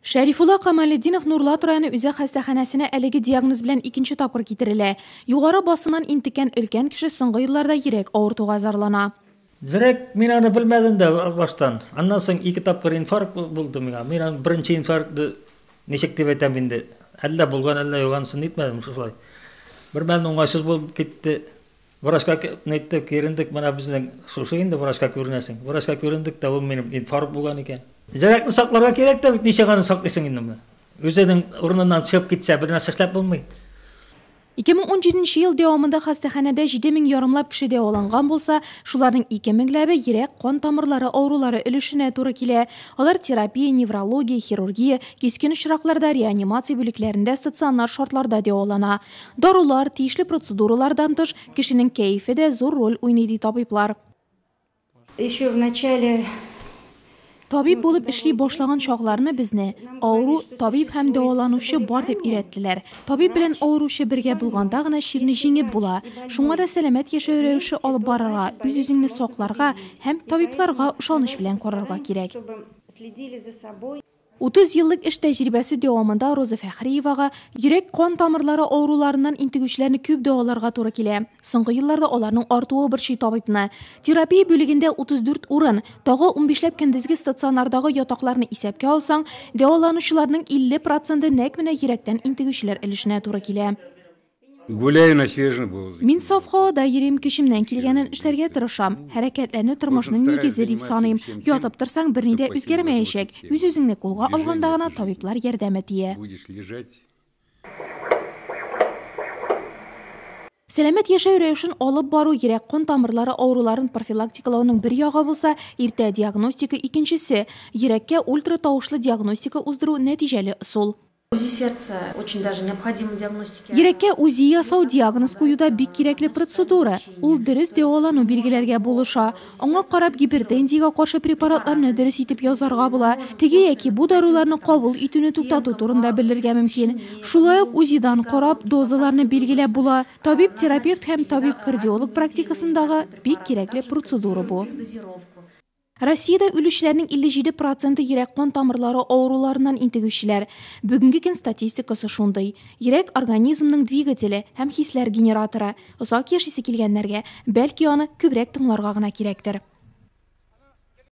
Шәрифулла Камалетдинов Нурлат районы үзәк хастаханәсенә әлеге диагноз белән икенче тапкыр китерелә. Югары басыннан интеккән өлкән кеше соңгы елларда йөрәк авыртуга зарлана. Йөрәк, мин аны белмәдем дә баштан. Аннан соң 2 тапкыр инфаркт булды миңа. Мин аны беренче инфарктты ничек дип әйтәм инде. Әллә булган, әллә югансын әйтмәдем шулай. Бер мәл уңайсыз булып китте. Врачка әйттек, керендек, менә безнең шушы инде врачка күренәсең. Врачка күрендек дә ул минем инфаркт булган икән. Йөрәкне сакларга кирәк дә бит, ничек аны саклыйсың инде. Үзенең урыныннан чыгып китсә, бер нәрсә эшләп булмый. 2017 ел дәвамында хастаханәдә 7000 ярымлап кеше дәваланган булса, шуларның 2000ләбе йөрәк кан тамырлары авырулары өлешенә туры килә. Алар терапия, неврология, хирургия, кискен очракларда реанимация бүлекләрендә стационар шартларда дәвалана. Дарулар, тиешле процедуралардан тыш кешенең кәефе дә зур роль уйный ди табиблар. Еще в начале Табиб булып эшли башлаган чакларны безне авыру табиб һәм дәваланучы бар дип өйрәттеләр. Табиб белән авыручы бергә булганда гына ширне җиңеп була. Шуңа да сәламәт яшәү рәвеше алып барырга, үз-үзеңне сакларга һәм табибларга ышаныч белән карарга кирәк. 30 еллык эш тәҗрибәсе дәвамында Роза Фәхриевага йөрәк кан тамырлары авыруларыннан интегүчләрне күп дәваларга туры килә. Соңгы елларда аларның артуы борчый табибны. Терапия бүлегендә 34 урын, тагы 15ләп көндезге стационардагы ятакларны исәпкә алсаң, дәваланучыларның 50% нәкъ менә йөрәктән интегүчләр өлешенә туры килә. Гуляю на свежем воздухе. Мин саф һавада йөрим, көчемнән килгәнен эшләргә тырышам. Хәрәкәтләрне тормышның нигезе дип саныйм. Ятып торсаң берни дә үзгәрмәячәк. Үз-үзеңне кулга алганда гына табиблар ярдәм итә. Сәламәт яшәү рәвешен алып бару йөрәк кан тамырлары авыруларын профилактикалауның бер ягы булса, иртә диагностика икенчесе. Йөрәккә ультратауышлы диагностика уздыру нәтиҗәле усул. УЗИ сердца очень даже необходима диагностика. Йөрәккә УЗИ ясау диагноз куюда бик кирәкле процедура. Ул дөрес дәвалану билгеләргә булыша. Аңа карап гипертензиягә каршы препаратларны дөрес итеп язарга була. Теге яки бу даруларны кабул итүне туктату турында белергә мөмкин. Шулай ук УЗИдан карап дозаларны билгеләп була. Табиб-терапевт һәм табиб-кардиолог практикасындагы бик кирәкле процедура бу. Россиядә үлүчеләрнең 57% йөрәк кан тамырлары авыруларыннан интегүчеләр. Бүгенге көн статистикасы шундый. Йөрәк организмның двигателе һәм хисләр генераторы. Озак яшисе килгәннәргә бәлки аны күбрәк тыңларга гына кирәктер.